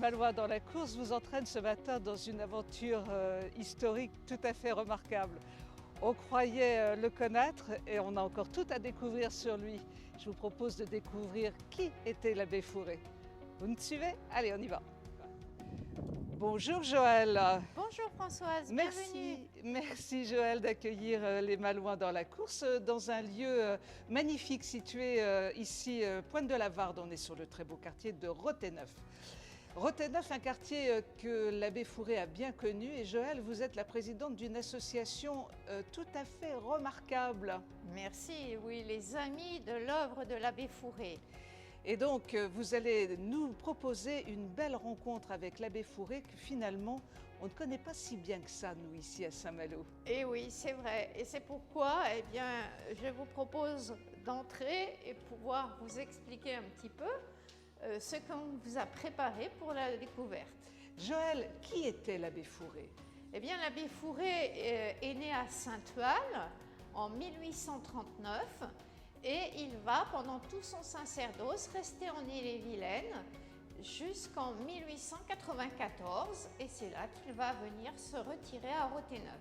Malouins dans la course vous entraîne ce matin dans une aventure historique tout à fait remarquable. On croyait le connaître et on a encore tout à découvrir sur lui. Je vous propose de découvrir qui était l'abbé Fourré. Vous me suivez? Allez, on y va. Bonjour Joël. Bonjour Françoise, bienvenue. Merci Joël d'accueillir les Malouins dans la course dans un lieu magnifique situé ici, Pointe-de-la-Varde. On est sur le très beau quartier de Rothéneuf. Rothéneuf, un quartier que l'abbé Fourré a bien connu. Et Joël, vous êtes la présidente d'une association tout à fait remarquable. Merci, oui, les amis de l'œuvre de l'abbé Fourré. Et donc, vous allez nous proposer une belle rencontre avec l'abbé Fourré que finalement, on ne connaît pas si bien que ça, nous, ici à Saint-Malo. Et oui, c'est vrai. Et c'est pourquoi, je vous propose d'entrer et pouvoir vous expliquer un petit peu ce qu'on vous a préparé pour la découverte. Joël, qui était l'abbé Fourré? Eh bien, l'abbé Fourré est né à Sainte-Tuale en 1839. Et il va, pendant tout son sacerdoce, rester en Ille-et-Vilaine jusqu'en 1894. Et c'est là qu'il va venir se retirer à Rothéneuf.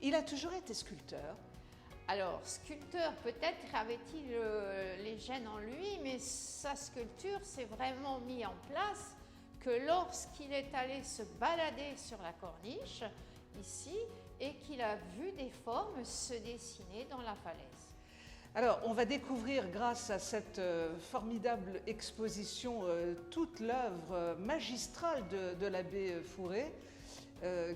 Il a toujours été sculpteur. Alors, sculpteur, peut-être avait-il les gènes en lui, mais sa sculpture s'est vraiment mise en place que lorsqu'il est allé se balader sur la corniche, ici, et qu'il a vu des formes se dessiner dans la falaise. Alors, on va découvrir grâce à cette formidable exposition toute l'œuvre magistrale de l'abbé Fourré,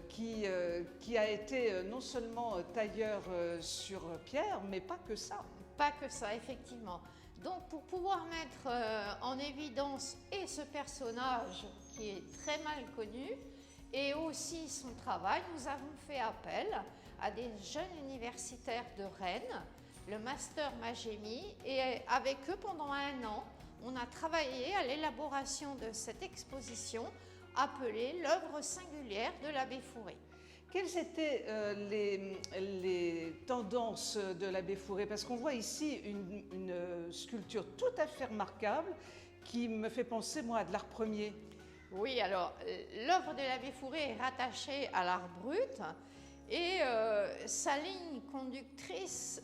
qui a été non seulement tailleur sur pierre, mais pas que ça. Pas que ça, effectivement. Donc, pour pouvoir mettre en évidence et ce personnage qui est très mal connu, et aussi son travail, nous avons fait appel à des jeunes universitaires de Rennes, le Master Magémie, et avec eux pendant 1 an, on a travaillé à l'élaboration de cette exposition appelée l'œuvre singulière de l'abbé Fourré. Quelles étaient les tendances de l'abbé Fourré? Parce qu'on voit ici une sculpture tout à fait remarquable qui me fait penser, moi, à de l'art premier. Oui, alors, l'œuvre de l'abbé Fourré est rattachée à l'art brut et sa ligne conductrice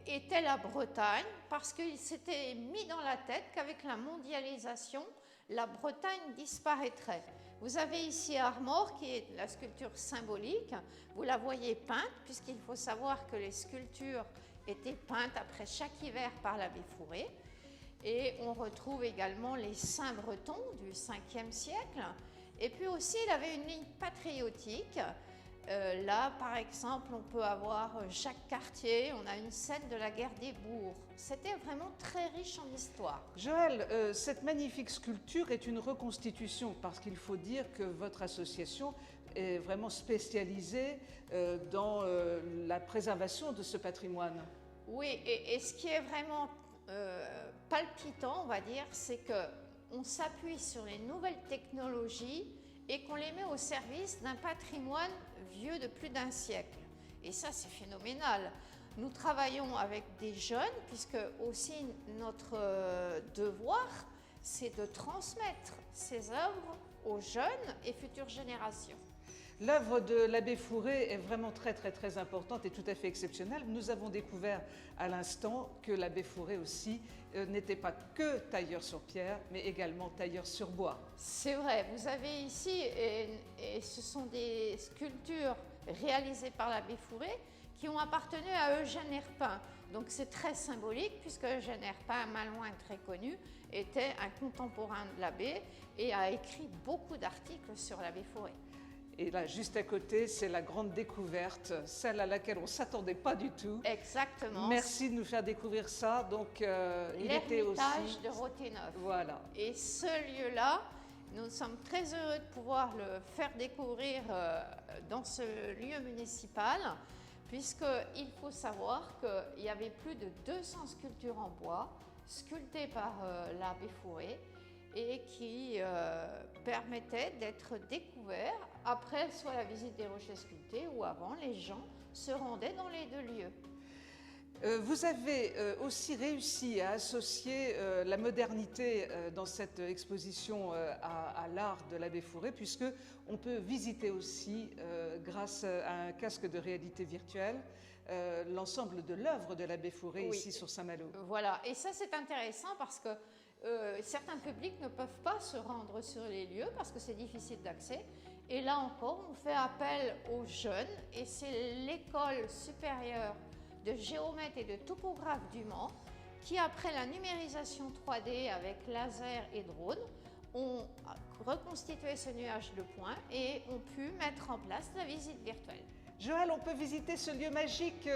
était la Bretagne, parce qu'il s'était mis dans la tête qu'avec la mondialisation, la Bretagne disparaîtrait. Vous avez ici Armor, qui est la sculpture symbolique. Vous la voyez peinte, puisqu'il faut savoir que les sculptures étaient peintes après chaque hiver par l'abbé Fourré. Et on retrouve également les saints bretons du 5e siècle. Et puis aussi, il avait une ligne patriotique. Là, par exemple, on peut avoir Jacques Cartier, on a une scène de la guerre des bourgs. C'était vraiment très riche en histoire. Joël, cette magnifique sculpture est une reconstitution, parce qu'il faut dire que votre association est vraiment spécialisée dans la préservation de ce patrimoine. Oui, et ce qui est vraiment palpitant, on va dire, c'est qu'on s'appuie sur les nouvelles technologies et qu'on les met au service d'un patrimoine vieux de plus d'1 siècle. Et ça, c'est phénoménal. Nous travaillons avec des jeunes, puisque aussi notre devoir, c'est de transmettre ces œuvres aux jeunes et futures générations. L'œuvre de l'abbé Fourré est vraiment très importante et tout à fait exceptionnelle. Nous avons découvert à l'instant que l'abbé Fourré aussi n'était pas que tailleur sur pierre, mais également tailleur sur bois. C'est vrai, vous avez ici, et ce sont des sculptures réalisées par l'abbé Fourré qui ont appartenu à Eugène Herpin. Donc c'est très symbolique, puisque Eugène Herpin, malouin très connu, était un contemporain de l'abbé et a écrit beaucoup d'articles sur l'abbé Fourré. Et là, juste à côté, c'est la grande découverte, celle à laquelle on ne s'attendait pas du tout. Exactement. Merci de nous faire découvrir ça. Donc, il était aussi... L'Ermitage de Rothéneuf. Voilà. Et ce lieu-là, nous sommes très heureux de pouvoir le faire découvrir dans ce lieu municipal, puisqu'il faut savoir qu'il y avait plus de 200 sculptures en bois, sculptées par l'abbé Fourré, et qui permettait d'être découvert après soit la visite des rochers sculptés ou avant, les gens se rendaient dans les 2 lieux. Vous avez aussi réussi à associer la modernité dans cette exposition à l'art de l'abbé Fourré, puisque on peut visiter aussi, grâce à un casque de réalité virtuelle, l'ensemble de l'œuvre de l'abbé Fourré ici sur Saint-Malo. Voilà, et ça c'est intéressant parce que certains publics ne peuvent pas se rendre sur les lieux parce que c'est difficile d'accès. Et là encore, on fait appel aux jeunes et c'est l'école supérieure de géomètres et de topographes du Mans qui, après la numérisation 3D avec laser et drone, ont reconstitué ce nuage de points et ont pu mettre en place la visite virtuelle. Joël, on peut visiter ce lieu magique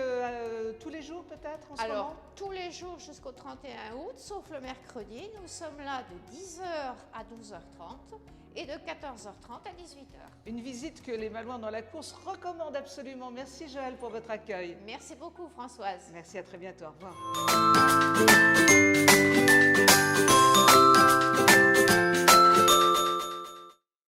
tous les jours peut-être en ce Alors, moment? tous les jours jusqu'au 31 août, sauf le mercredi, nous sommes là de 10h à 12h30 et de 14h30 à 18h. Une visite que les Malouins dans la course recommandent absolument. Merci Joël pour votre accueil. Merci beaucoup Françoise. Merci, à très bientôt. Au revoir.